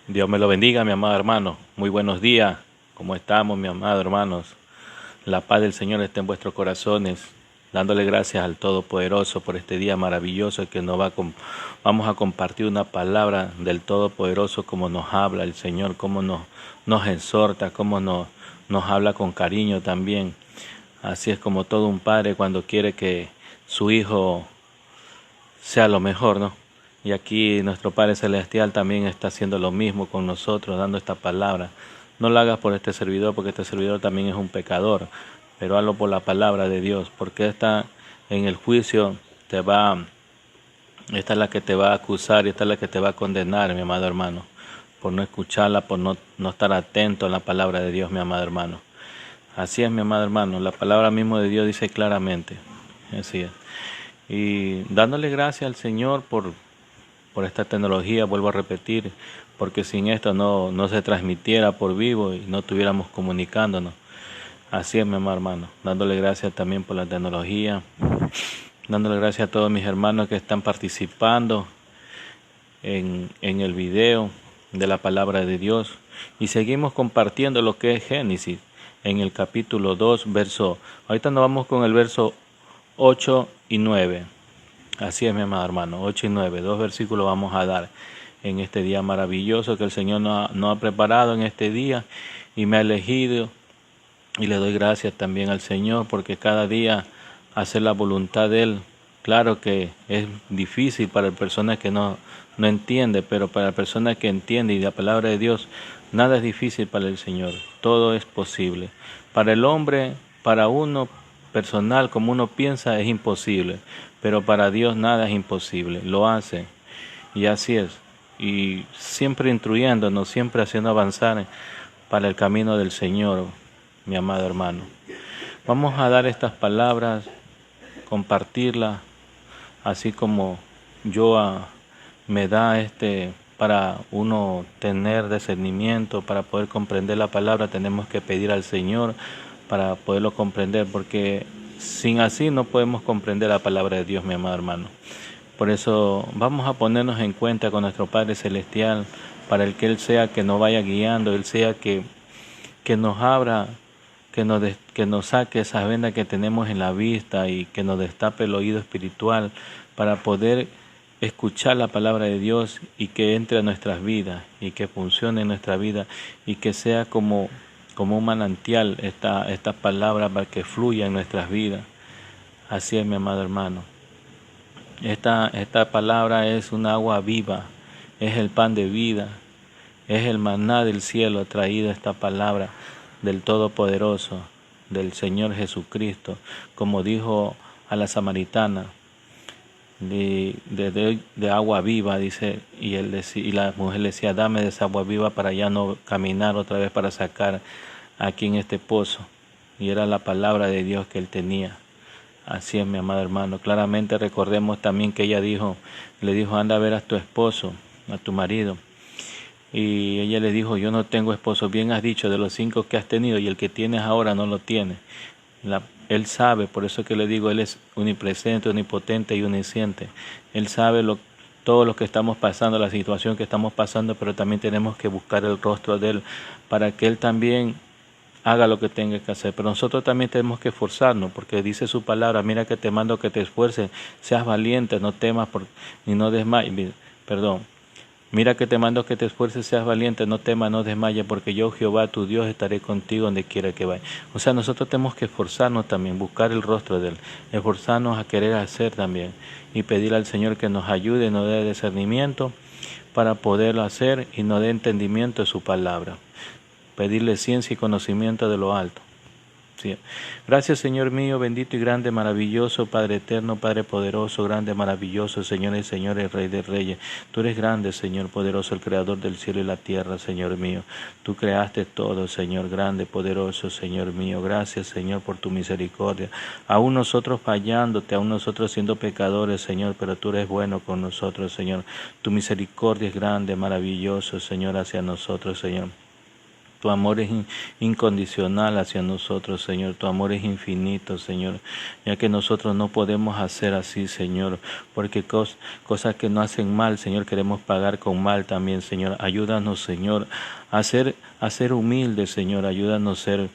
Dios me lo bendiga, mi amado hermano. Muy buenos días. ¿Cómo estamos, mi amado hermanos? La paz del Señor está en vuestros corazones. Dándole gracias al Todopoderoso por este día maravilloso que vamos a compartir una palabra del Todopoderoso, como nos habla el Señor, cómo nos exhorta, cómo nos habla con cariño también. Así es como todo un padre cuando quiere que su hijo sea lo mejor, ¿no? Y aquí nuestro Padre Celestial también está haciendo lo mismo con nosotros, dando esta palabra. No lo hagas por este servidor, porque este servidor también es un pecador, pero hazlo por la palabra de Dios, porque esta en el juicio esta es la que te va a acusar y esta es la que te va a condenar, mi amado hermano, por no escucharla, por no estar atento a la palabra de Dios, mi amado hermano. Así es, mi amado hermano, la palabra mismo de Dios dice claramente, así es. Y dándole gracias al Señor por esta tecnología, vuelvo a repetir, porque sin esto no se transmitiera por vivo y no estuviéramos comunicándonos. Así es, mi amado hermano, dándole gracias también por la tecnología, dándole gracias a todos mis hermanos que están participando en el video de la palabra de Dios. Y seguimos compartiendo lo que es Génesis en el capítulo 2, ahorita nos vamos con el verso 8 y 9. Así es, mi amado hermano, 8 y 9, 2 versículos vamos a dar en este día maravilloso que el Señor nos ha preparado en este día y me ha elegido, y le doy gracias también al Señor porque cada día hacer la voluntad de Él. Claro que es difícil para la persona que no entiende, pero para la persona que entiende y la palabra de Dios, nada es difícil para el Señor, todo es posible. Para el hombre, para uno personal, como uno piensa, es imposible, pero para Dios nada es imposible, lo hace, y así es, y siempre instruyéndonos, siempre haciendo avanzar para el camino del Señor, mi amado hermano. Vamos a dar estas palabras, compartirlas, así como me da para uno tener discernimiento, para poder comprender la palabra, tenemos que pedir al Señor para poderlo comprender, porque sin así no podemos comprender la palabra de Dios, mi amado hermano. Por eso vamos a ponernos en cuenta con nuestro Padre Celestial, para el que Él sea que nos vaya guiando, Él sea que nos abra, que nos saque esas vendas que tenemos en la vista y que nos destape el oído espiritual para poder escuchar la palabra de Dios y que entre a nuestras vidas y que funcione en nuestra vida y que sea como un manantial esta palabra para que fluya en nuestras vidas. Así es, mi amado hermano. Esta palabra es un agua viva, es el pan de vida, es el maná del cielo traído esta palabra del Todopoderoso, del Señor Jesucristo, como dijo a la samaritana, de agua viva, dice, y la mujer le decía, dame de esa agua viva para ya no caminar otra vez para sacar aquí en este pozo. Y era la palabra de Dios que él tenía. Así es, mi amado hermano. Claramente recordemos también que ella le dijo, anda a ver a tu esposo, a tu marido. Y ella le dijo, yo no tengo esposo. Bien has dicho, de los 5 que has tenido y el que tienes ahora no lo tiene. Él sabe, por eso que le digo, Él es omnipresente, omnipotente y omnisciente. Él sabe todo lo que estamos pasando, la situación que estamos pasando, pero también tenemos que buscar el rostro de Él para que Él también haga lo que tenga que hacer. Pero nosotros también tenemos que esforzarnos, porque dice su palabra, mira que te mando que te esfuerces, seas valiente, no temas ni no desmayes. Mira que te mando que te esfuerces, seas valiente, no temas, no desmayes, porque yo, Jehová, tu Dios, estaré contigo donde quiera que vayas. O sea, nosotros tenemos que esforzarnos también, buscar el rostro de Él, esforzarnos a querer hacer también y pedir al Señor que nos ayude, nos dé discernimiento para poderlo hacer y nos dé entendimiento de su palabra. Pedirle ciencia y conocimiento de lo alto. Sí. Gracias, Señor mío, bendito y grande, maravilloso, Padre eterno, Padre poderoso, grande, maravilloso, Señores, Señores, Rey de Reyes. Tú eres grande, Señor poderoso, el Creador del cielo y la tierra, Señor mío. Tú creaste todo, Señor, grande, poderoso, Señor mío. Gracias, Señor, por tu misericordia. Aún nosotros fallándote, aún nosotros siendo pecadores, Señor, pero tú eres bueno con nosotros, Señor. Tu misericordia es grande, maravilloso, Señor, hacia nosotros, Señor. Tu amor es incondicional hacia nosotros, Señor. Tu amor es infinito, Señor. Ya que nosotros no podemos hacer así, Señor. Porque cosas que no hacen mal, Señor, queremos pagar con mal también, Señor. Ayúdanos, Señor, a ser humildes, Señor. Ayúdanos a ser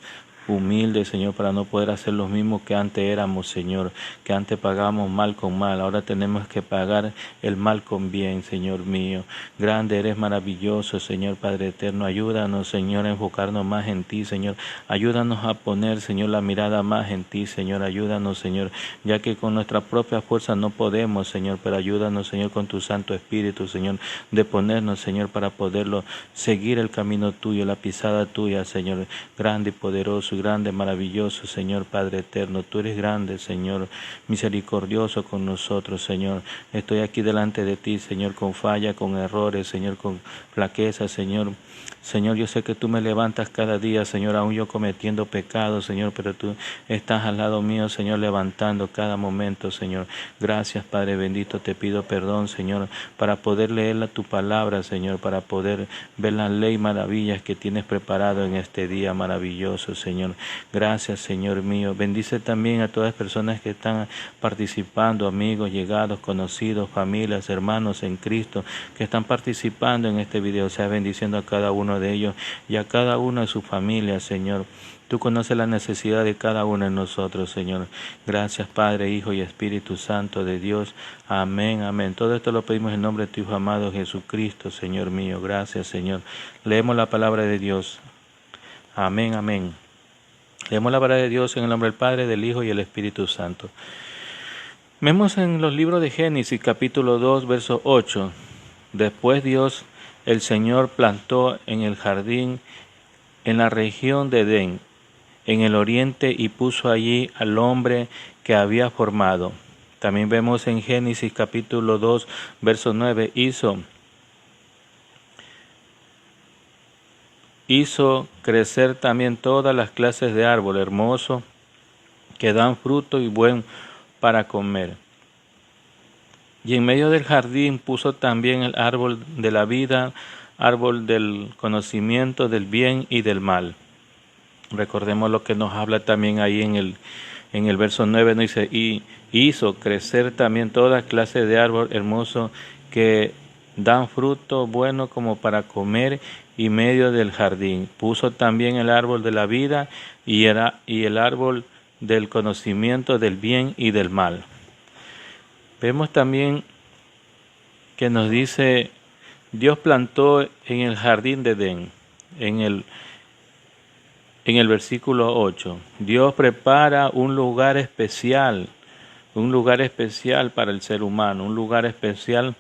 humilde, Señor, para no poder hacer lo mismo que antes éramos, Señor, que antes pagábamos mal con mal, ahora tenemos que pagar el mal con bien, Señor mío. Grande eres, maravilloso, Señor Padre eterno. Ayúdanos, Señor, a enfocarnos más en ti, Señor. Ayúdanos a poner, Señor, la mirada más en ti, Señor. Ayúdanos, Señor, ya que con nuestra propia fuerza no podemos, Señor, pero ayúdanos, Señor, con tu Santo Espíritu, Señor, de ponernos, Señor, para poderlo seguir el camino tuyo, la pisada tuya, Señor. Grande y poderoso, grande, maravilloso, Señor Padre eterno. Tú eres grande, Señor, misericordioso con nosotros, Señor. Estoy aquí delante de ti, Señor, con falla, con errores, Señor, con flaqueza, Señor. Señor, yo sé que tú me levantas cada día, Señor, aún yo cometiendo pecados, Señor, pero tú estás al lado mío, Señor, levantando cada momento, Señor. Gracias, Padre bendito, te pido perdón, Señor, para poder leer tu palabra, Señor, para poder ver las leyes maravillas que tienes preparado en este día maravilloso, Señor. Gracias, Señor mío. Bendice también a todas las personas que están participando, amigos, llegados, conocidos, familias, hermanos en Cristo, que están participando en este video. Sea bendiciendo a cada uno de ellos y a cada uno de sus familias, Señor. Tú conoces la necesidad de cada uno de nosotros, Señor. Gracias, Padre, Hijo y Espíritu Santo de Dios. Amén, amén. Todo esto lo pedimos en nombre de tu Hijo amado Jesucristo, Señor mío. Gracias, Señor. Leemos la palabra de Dios. Amén, amén. Leemos la palabra de Dios en el nombre del Padre, del Hijo y el Espíritu Santo. Vemos en los libros de Génesis, capítulo 2, verso 8. Después Dios, el Señor, plantó en el jardín en la región de Edén, en el oriente, y puso allí al hombre que había formado. También vemos en Génesis capítulo 2, verso 9, hizo crecer también todas las clases de árbol hermoso que dan fruto y buen para comer. Y en medio del jardín puso también el árbol de la vida, árbol del conocimiento del bien y del mal. Recordemos lo que nos habla también ahí en el verso 9, ¿no? Dice, y hizo crecer también toda clase de árbol hermoso que dan fruto bueno como para comer, y medio del jardín puso también el árbol de la vida y el árbol del conocimiento del bien y del mal. Vemos también que nos dice, Dios plantó en el jardín de Edén, en el versículo 8. Dios prepara un lugar especial para el ser humano, un lugar especial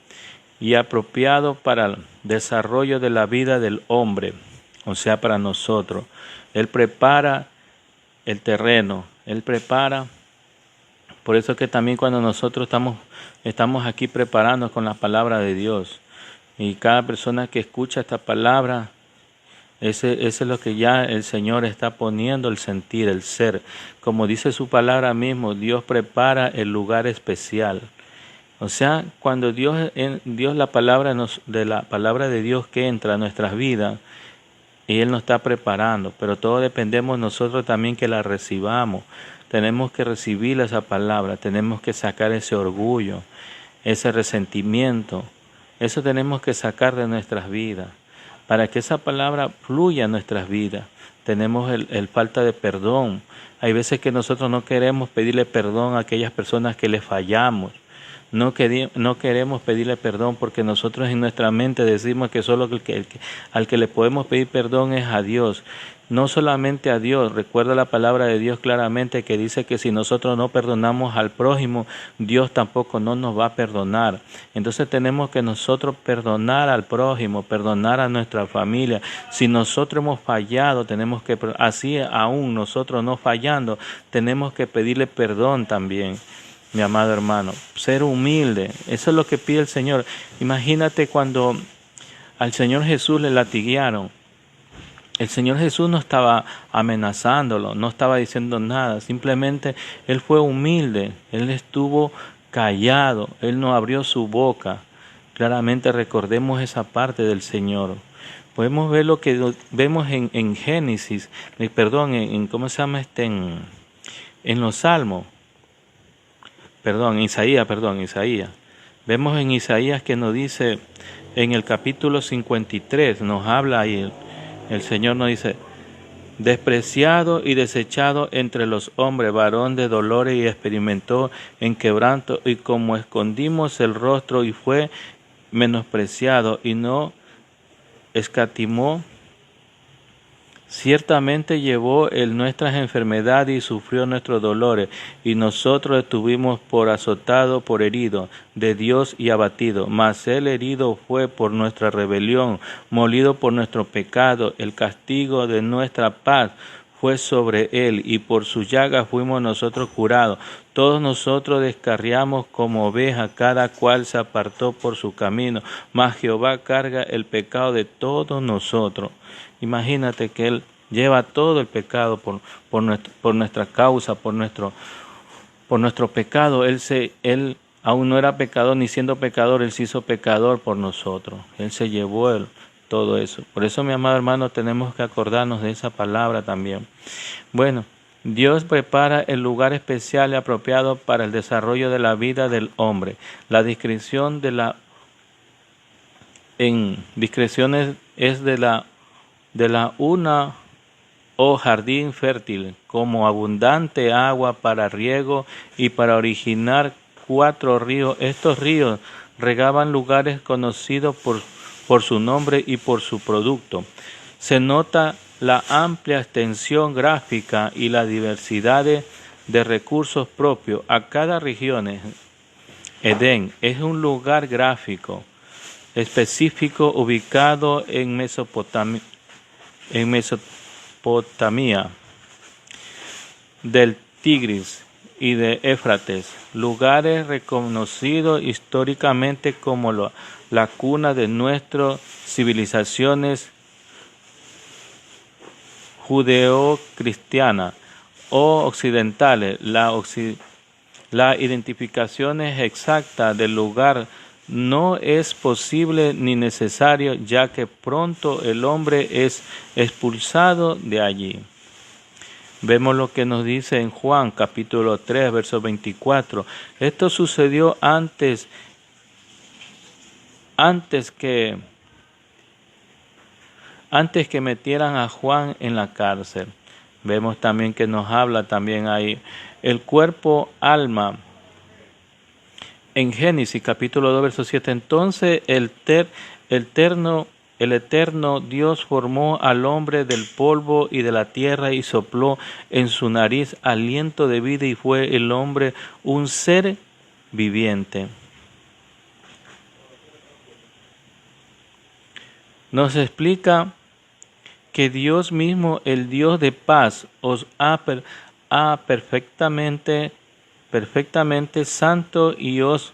y apropiado para el desarrollo de la vida del hombre, o sea, para nosotros. Él prepara el terreno, Él prepara. Por eso que también cuando nosotros estamos aquí preparando con la palabra de Dios, y cada persona que escucha esta palabra, ese es lo que ya el Señor está poniendo, el sentir, el ser. Como dice su palabra mismo, Dios prepara el lugar especial. O sea, cuando Dios la palabra de Dios que entra a nuestras vidas, y Él nos está preparando, pero todo dependemos nosotros también que la recibamos. Tenemos que recibir esa palabra, tenemos que sacar ese orgullo, ese resentimiento. Eso tenemos que sacar de nuestras vidas, para que esa palabra fluya en nuestras vidas. Tenemos el falta de perdón. Hay veces que nosotros no queremos pedirle perdón a aquellas personas que le fallamos. No queremos pedirle perdón porque nosotros en nuestra mente decimos que solo al que le podemos pedir perdón es a Dios. No solamente a Dios, recuerda la palabra de Dios claramente que dice que si nosotros no perdonamos al prójimo, Dios tampoco no nos va a perdonar. Entonces tenemos que nosotros perdonar al prójimo, perdonar a nuestra familia. Si nosotros hemos fallado, tenemos que, así aún nosotros no fallando, tenemos que pedirle perdón también. Mi amado hermano, ser humilde, eso es lo que pide el Señor. Imagínate cuando al Señor Jesús le latiguearon. El Señor Jesús no estaba amenazándolo, no estaba diciendo nada, simplemente Él fue humilde, Él estuvo callado, Él no abrió su boca. claramente recordemos esa parte del Señor. Podemos ver lo que vemos en Génesis, ¿cómo se llama en los Salmos? Isaías. Vemos en Isaías que nos dice, en el capítulo 53, nos habla y el Señor nos dice: despreciado y desechado entre los hombres, varón de dolores y experimentó en quebranto, y como escondimos el rostro y fue menospreciado y no escatimó, ciertamente llevó él nuestras enfermedades y sufrió nuestros dolores, y nosotros estuvimos por azotado, por herido de Dios y abatido. Mas él herido fue por nuestra rebelión, molido por nuestro pecado. El castigo de nuestra paz fue sobre él, y por sus llagas fuimos nosotros curados. Todos nosotros descarriamos como ovejas, cada cual se apartó por su camino, mas Jehová carga el pecado de todos nosotros. Imagínate que Él lleva todo el pecado por nuestra causa, por nuestro pecado. Él aún no era pecador, ni siendo pecador, Él se hizo pecador por nosotros. Él se llevó todo eso. Por eso, mi amado hermano, tenemos que acordarnos de esa palabra también. Bueno, Dios prepara el lugar especial y apropiado para el desarrollo de la vida del hombre. La discreción es de la una, oh jardín fértil, como abundante agua para riego y para originar 4 ríos. Estos ríos regaban lugares conocidos por su nombre y por su producto. Se nota la amplia extensión gráfica y la diversidad de recursos propios. A cada región, Edén es un lugar gráfico específico ubicado en Mesopotamia, del Tigris y de Éufrates, lugares reconocidos históricamente como la cuna de nuestras civilizaciones judeo-cristianas o occidentales. La identificación exacta del lugar no es posible ni necesario, ya que pronto el hombre es expulsado de allí. Vemos lo que nos dice en Juan capítulo 3, verso 24. Esto sucedió antes que metieran a Juan en la cárcel. Vemos también que nos habla también ahí el cuerpo, alma. En Génesis capítulo 2, verso 7, entonces el eterno Dios formó al hombre del polvo y de la tierra y sopló en su nariz aliento de vida, y fue el hombre un ser viviente. Nos explica que Dios mismo, el Dios de paz, os ha perfectamente santo, y os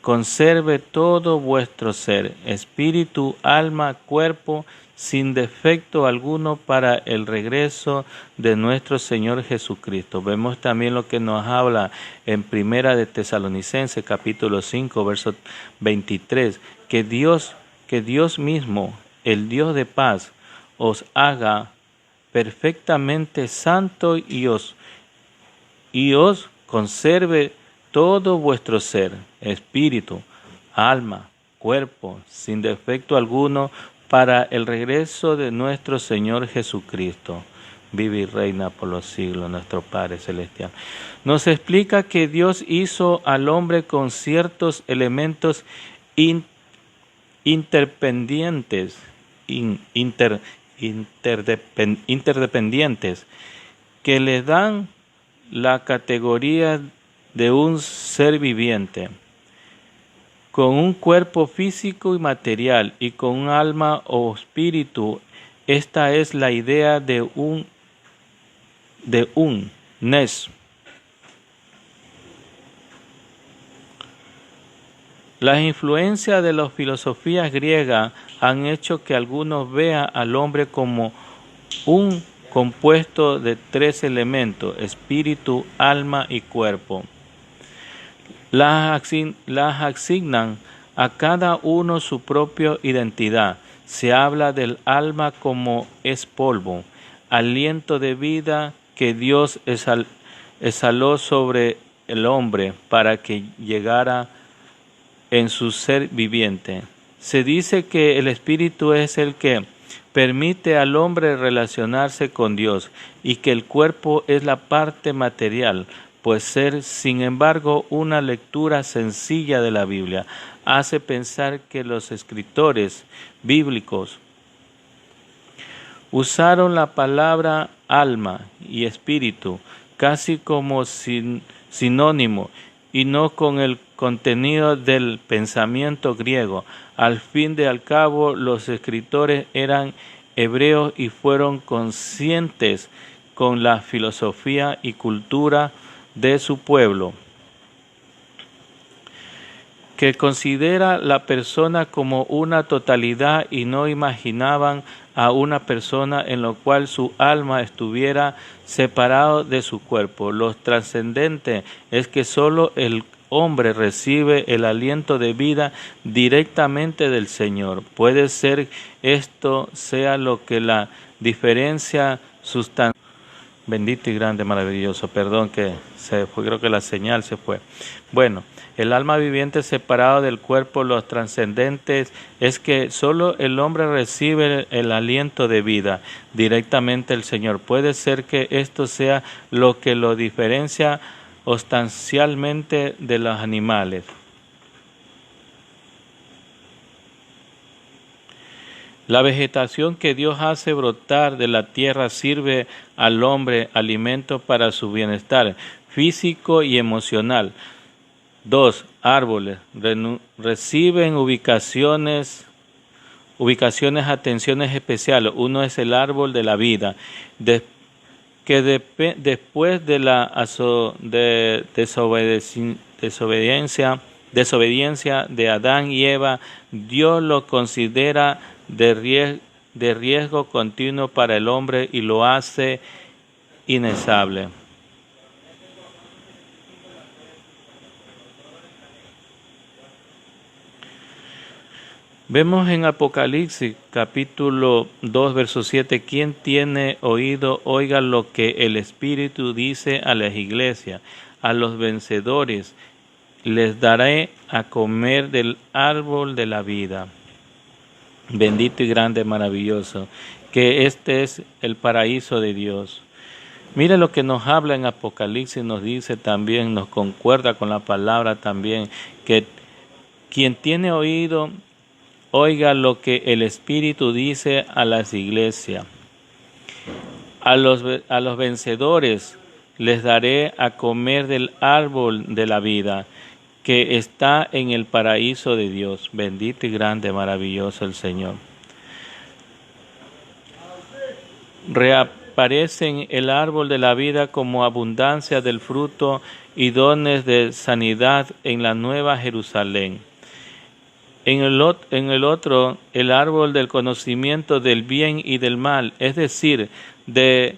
conserve todo vuestro ser, espíritu, alma, cuerpo, sin defecto alguno, para el regreso de nuestro Señor Jesucristo. Vemos también lo que nos habla en Primera de Tesalonicenses capítulo 5, verso 23, que Dios mismo, el Dios de paz, os haga perfectamente santo y os conserve todo vuestro ser, espíritu, alma, cuerpo, sin defecto alguno, para el regreso de nuestro Señor Jesucristo. Vive y reina por los siglos, nuestro Padre Celestial. Nos explica que Dios hizo al hombre con ciertos elementos interdependientes, que le dan la categoría de un ser viviente, con un cuerpo físico y material y con un alma o espíritu. Esta es la idea de un Nes. Las influencias de las filosofías griegas han hecho que algunos vean al hombre como un compuesto de 3 elementos: espíritu, alma y cuerpo. Las asignan a cada uno su propia identidad. Se habla del alma como es polvo, aliento de vida que Dios exhaló sobre el hombre para que llegara en su ser viviente. Se dice que el espíritu es el que permite al hombre relacionarse con Dios y que el cuerpo es la parte material. Pues ser, sin embargo, una lectura sencilla de la Biblia hace pensar que los escritores bíblicos usaron la palabra alma y espíritu casi como sinónimo y no con el contenido del pensamiento griego. Al fin y al cabo, los escritores eran hebreos y fueron conscientes con la filosofía y cultura de su pueblo, que considera la persona como una totalidad y no imaginaban a una persona en la cual su alma estuviera separado de su cuerpo. Lo trascendente es que solo el hombre recibe el aliento de vida directamente del Señor. Puede ser esto sea lo que la diferencia sustancial. Bendito y grande, maravilloso. Perdón que se fue, creo que la señal se fue. Bueno, el alma viviente separado del cuerpo, los trascendentes, es que solo el hombre recibe el aliento de vida directamente del Señor. Puede ser que esto sea lo que lo diferencia sustancialmente de los animales. La vegetación que Dios hace brotar de la tierra sirve al hombre alimento para su bienestar físico y emocional. 2. Árboles reciben ubicaciones, atenciones especiales. Uno es el árbol de la vida, que después de la desobediencia de Adán y Eva, Dios lo considera de riesgo continuo para el hombre y lo hace inestable. Vemos en Apocalipsis capítulo 2 verso 7, quien tiene oído oiga lo que el Espíritu dice a las iglesias. A los vencedores les daré a comer del árbol de la vida. Bendito y grande, maravilloso, que este es el paraíso de Dios. Mire lo que nos habla en Apocalipsis, nos dice también, nos concuerda con la palabra también, que quien tiene oído, oiga lo que el Espíritu dice a las iglesias. A los vencedores les daré a comer del árbol de la vida, que está en el paraíso de Dios. Bendito y grande, maravilloso el Señor. Reaparece en el árbol de la vida como abundancia del fruto y dones de sanidad en la nueva Jerusalén. En el otro, el árbol del conocimiento del bien y del mal, es decir, de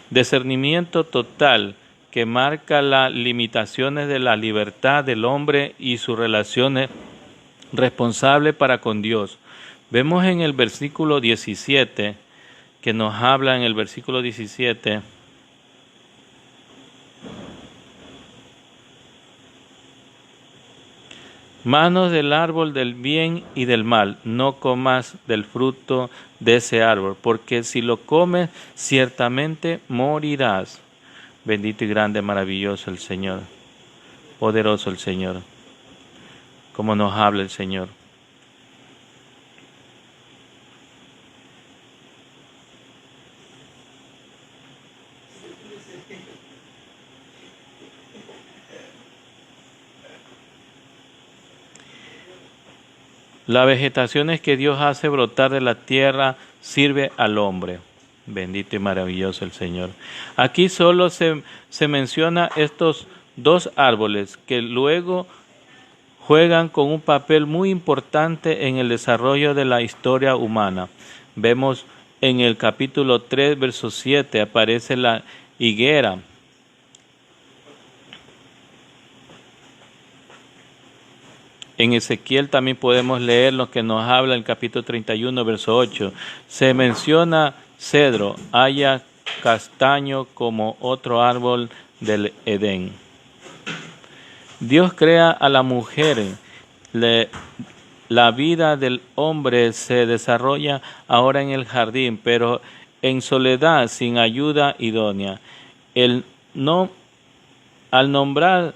discernimiento total, que marca las limitaciones de la libertad del hombre y sus relaciones responsables para con Dios. Vemos en el versículo 17, que nos habla en el versículo 17, manos del árbol del bien y del mal, no comas del fruto de ese árbol, porque si lo comes, ciertamente morirás. Bendito y grande, maravilloso el Señor, poderoso el Señor, como nos habla el Señor. La vegetación es que Dios hace brotar de la tierra sirve al hombre. Bendito y maravilloso el Señor. Aquí solo se menciona estos dos árboles que luego juegan con un papel muy importante en el desarrollo de la historia humana. Vemos en el capítulo 3, verso 7, aparece la higuera. En Ezequiel también podemos leer lo que nos habla en el capítulo 31, verso 8. Se menciona cedro, haya castaño como otro árbol del Edén. Dios crea a la mujer. La vida del hombre se desarrolla ahora en el jardín, pero en soledad, sin ayuda idónea. Al nombrar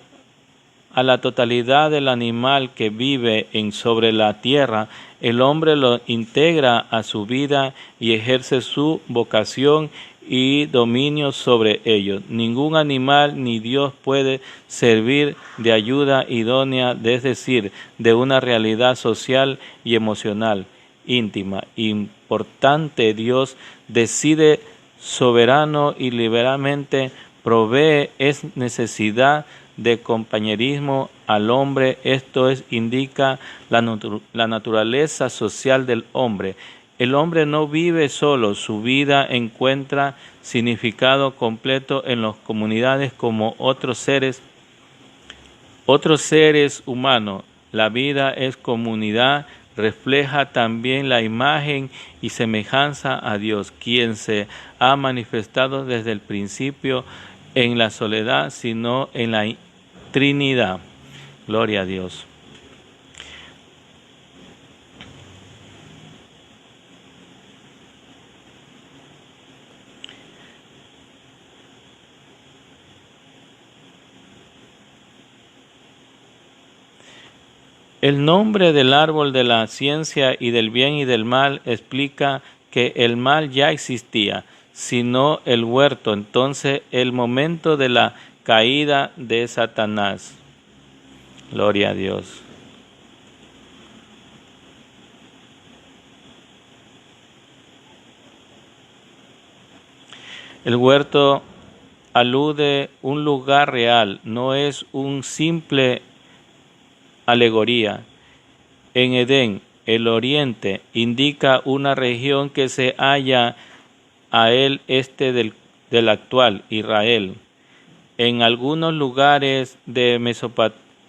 a la totalidad del animal que vive sobre la tierra, el hombre lo integra a su vida y ejerce su vocación y dominio sobre ellos. Ningún animal ni Dios puede servir de ayuda idónea, es decir, de una realidad social y emocional íntima. Importante, Dios decide soberano y liberalmente provee necesidad de compañerismo al hombre. Esto indica la naturaleza social del hombre. El hombre no vive solo, su vida encuentra significado completo en las comunidades como otros seres humanos. La vida es comunidad, refleja también la imagen y semejanza a Dios, quien se ha manifestado desde el principio en la soledad, sino en la Trinidad. Gloria a Dios. El nombre del árbol de la ciencia y del bien y del mal explica que el mal ya existía, sino el huerto, entonces el momento de la caída de Satanás. Gloria a Dios. El huerto alude a un lugar real, no es un simple alegoría. En Edén, el oriente, indica una región que se halla al este del actual Israel. En algunos lugares de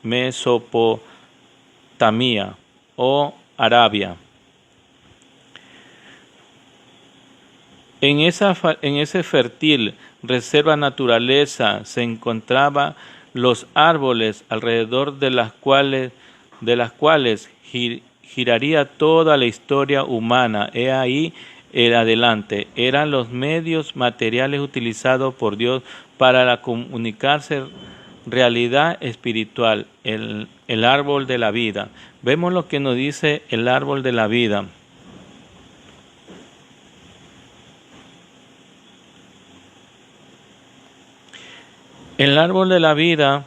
Mesopotamia o Arabia. En ese fértil reserva naturaleza se encontraban los árboles alrededor de las cuales giraría toda la historia humana. He ahí el adelante. Eran los medios materiales utilizados por Dios para comunicarse realidad espiritual, el árbol de la vida. Vemos lo que nos dice el árbol de la vida. El árbol de la vida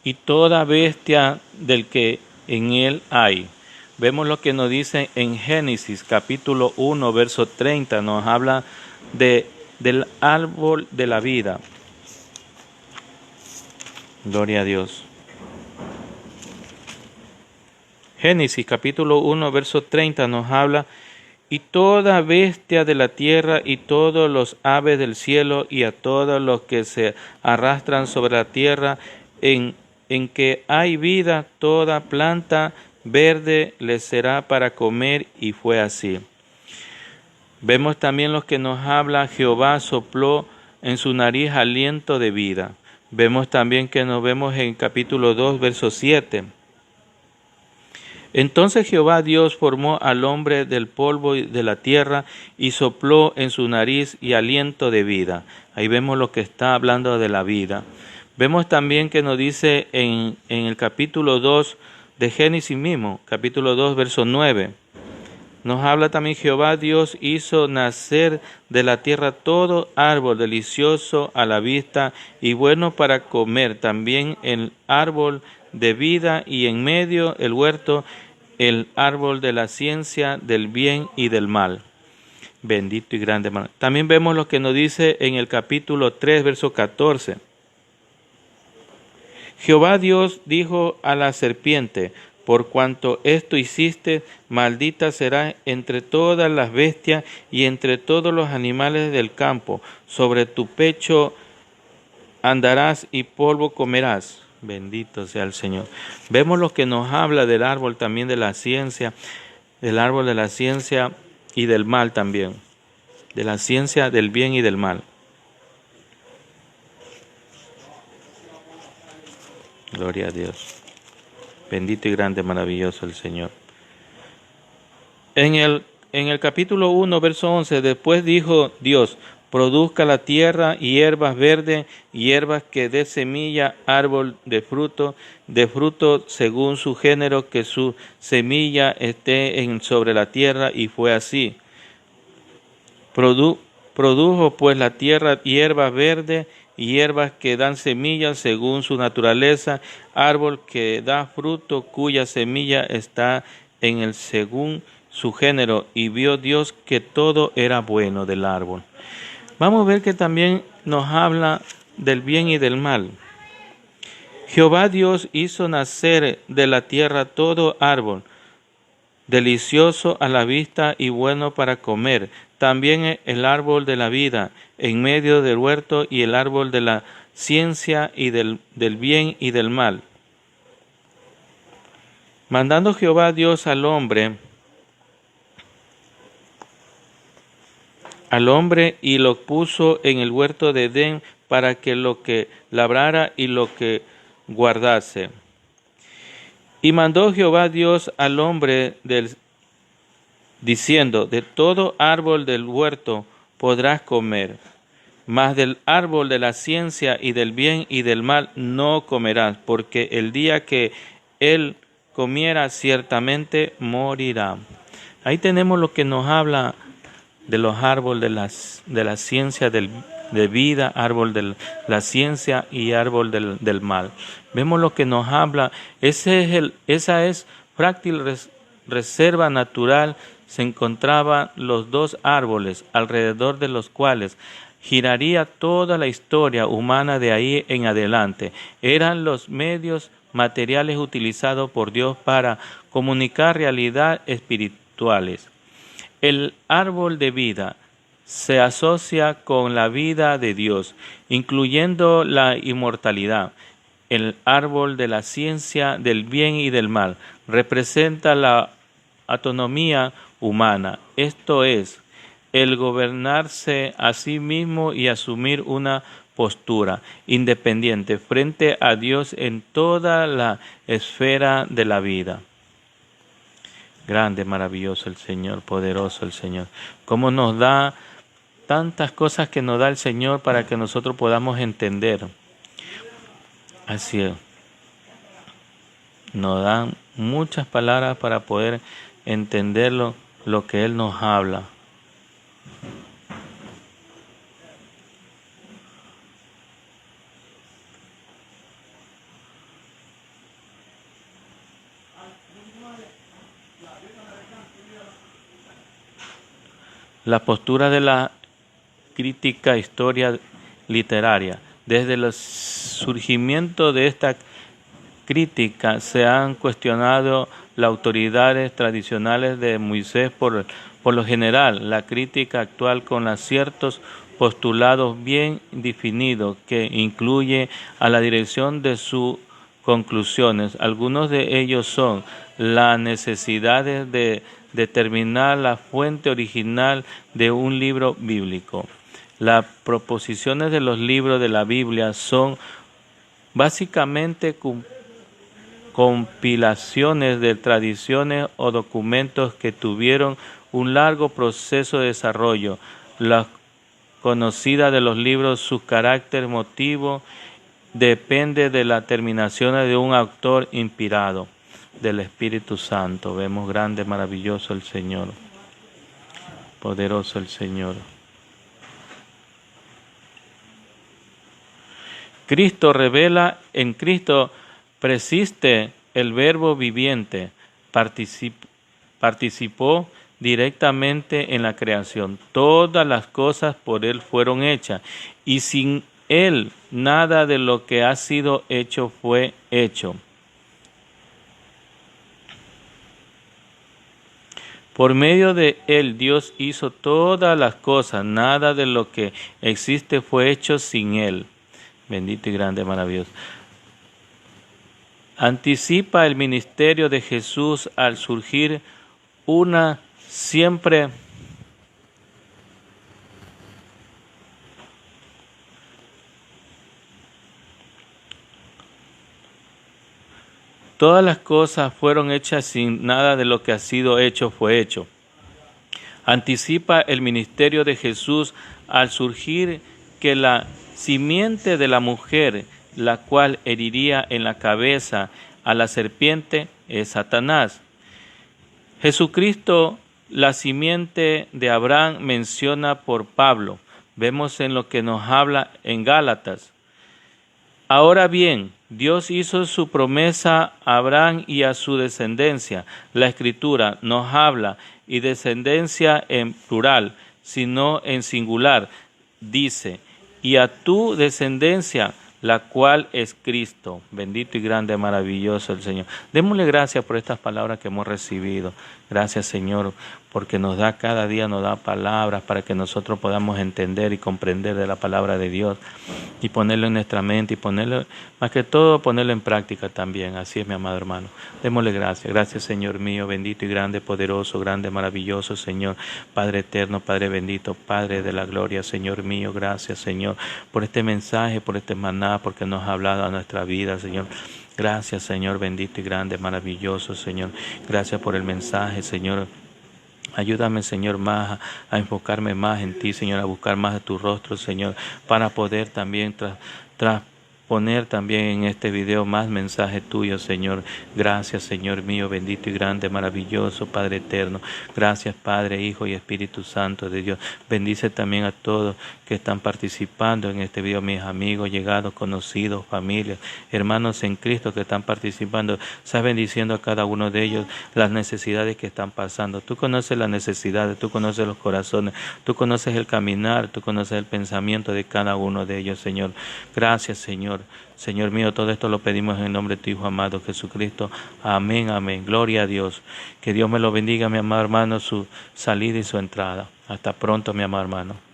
y toda bestia del que en él hay. Vemos lo que nos dice en Génesis capítulo 1, verso 30, nos habla del árbol de la vida. Gloria a Dios. Génesis capítulo 1, verso 30 nos habla: y toda bestia de la tierra y todos los aves del cielo y a todos los que se arrastran sobre la tierra en que hay vida, toda planta verde les será para comer, y fue así. Vemos también lo que nos habla: Jehová sopló en su nariz aliento de vida. Vemos también que nos vemos en capítulo 2, verso 7. Entonces Jehová Dios formó al hombre del polvo de la tierra y sopló en su nariz y aliento de vida. Ahí vemos lo que está hablando de la vida. Vemos también que nos dice en el capítulo 2 de Génesis mismo, capítulo 2, verso 9. Nos habla también: Jehová Dios hizo nacer de la tierra todo árbol delicioso a la vista y bueno para comer, también el árbol de vida, y en medio el huerto, el árbol de la ciencia del bien y del mal. Bendito y grande hermano. También vemos lo que nos dice en el capítulo 3, verso 14. Jehová Dios dijo a la serpiente: por cuanto esto hiciste, maldita será entre todas las bestias y entre todos los animales del campo. Sobre tu pecho andarás y polvo comerás. Bendito sea el Señor. Vemos lo que nos habla del árbol también de la ciencia, del árbol de la ciencia y del mal también, de la ciencia del bien y del mal. Gloria a Dios. Bendito y grande, maravilloso el Señor. En el capítulo 1, verso 11, después dijo Dios: produzca la tierra hierbas verdes, hierbas que dé semilla, árbol de fruto según su género, que su semilla esté sobre la tierra. Y fue así. Produjo pues la tierra hierbas verdes, hierbas que dan semillas según su naturaleza, árbol que da fruto cuya semilla está en el según su género, y vio Dios que todo era bueno del árbol. Vamos a ver que también nos habla del bien y del mal. Jehová Dios hizo nacer de la tierra todo árbol, delicioso a la vista y bueno para comer, también el árbol de la vida en medio del huerto, y el árbol de la ciencia y del bien y del mal. Mandando Jehová Dios al hombre y lo puso en el huerto de Edén para que lo que labrara y lo que guardase. Y mandó Jehová Dios al hombre diciendo: de todo árbol del huerto podrás comer, mas del árbol de la ciencia y del bien y del mal no comerás, porque el día que él comiera ciertamente morirá. Ahí tenemos lo que nos habla de los árboles de la ciencia de vida, árbol de la ciencia y árbol del mal. Vemos lo que nos habla. Esa es frágil reserva natural. Se encontraban los dos árboles alrededor de los cuales giraría toda la historia humana de ahí en adelante. Eran los medios materiales utilizados por Dios para comunicar realidades espirituales. El árbol de vida se asocia con la vida de Dios, incluyendo la inmortalidad. El árbol de la ciencia del bien y del mal representa la autonomía humana, esto es, el gobernarse a sí mismo y asumir una postura independiente frente a Dios en toda la esfera de la vida. Grande, maravilloso el Señor, poderoso el Señor. Cómo nos da tantas cosas que nos da el Señor para que nosotros podamos entender. Así es. Nos dan muchas palabras para poder entender lo que Él nos habla. La postura de la crítica historia literaria. Desde el surgimiento de esta crítica se han cuestionado las autoridades tradicionales de Moisés. Por lo general, la crítica actual con ciertos postulados bien definidos que incluye a la dirección de sus conclusiones. Algunos de ellos son la necesidad de determinar la fuente original de un libro bíblico. Las proposiciones de los libros de la Biblia son básicamente compilaciones de tradiciones o documentos que tuvieron un largo proceso de desarrollo. La conocida de los libros, su carácter motivo depende de la terminación de un autor inspirado del Espíritu Santo. Vemos grande, maravilloso el Señor, poderoso el Señor. Cristo revela, en Cristo persiste el Verbo viviente, participó directamente en la creación. Todas las cosas por Él fueron hechas, y sin Él nada de lo que ha sido hecho fue hecho. Por medio de Él Dios hizo todas las cosas, nada de lo que existe fue hecho sin Él. Bendito y grande, maravilloso. Anticipa el ministerio de Jesús al surgir una siempre todas las cosas fueron hechas sin nada de lo que ha sido hecho fue hecho. Anticipa el ministerio de Jesús al surgir que la simiente de la mujer, la cual heriría en la cabeza a la serpiente, es Satanás. Jesucristo, la simiente de Abraham, menciona por Pablo. Vemos en lo que nos habla en Gálatas. Ahora bien, Dios hizo su promesa a Abraham y a su descendencia. La Escritura nos habla y descendencia en plural, sino en singular. Dice, y a tu descendencia, la cual es Cristo. Bendito y grande, maravilloso el Señor. Démosle gracias por estas palabras que hemos recibido. Gracias, Señor, porque nos da cada día, nos da palabras para que nosotros podamos entender y comprender de la palabra de Dios y ponerlo en nuestra mente y ponerlo, más que todo, ponerlo en práctica también. Así es, mi amado hermano. Démosle gracias. Gracias, Señor mío, bendito y grande, poderoso, grande, maravilloso, Señor. Padre eterno, Padre bendito, Padre de la gloria, Señor mío. Gracias, Señor, por este mensaje, por este maná, porque nos ha hablado a nuestra vida, Señor. Gracias, Señor, bendito y grande, maravilloso, Señor. Gracias por el mensaje, Señor. Ayúdame, Señor, más a enfocarme más en ti, Señor, a buscar más de tu rostro, Señor, para poder también poner también en este video más mensajes tuyos, Señor. Gracias, Señor mío, bendito y grande, maravilloso, Padre eterno. Gracias, Padre, Hijo y Espíritu Santo de Dios. Bendice también a todos que están participando en este video, mis amigos, llegados, conocidos, familias, hermanos en Cristo que están participando. Estás bendiciendo a cada uno de ellos las necesidades que están pasando. Tú conoces las necesidades, tú conoces los corazones, tú conoces el caminar, tú conoces el pensamiento de cada uno de ellos, Señor. Gracias, Señor. Señor mío, todo esto lo pedimos en el nombre de tu Hijo amado Jesucristo. Amén, amén. Gloria a Dios. Que Dios me lo bendiga, mi amado hermano, su salida y su entrada. Hasta pronto, mi amado hermano.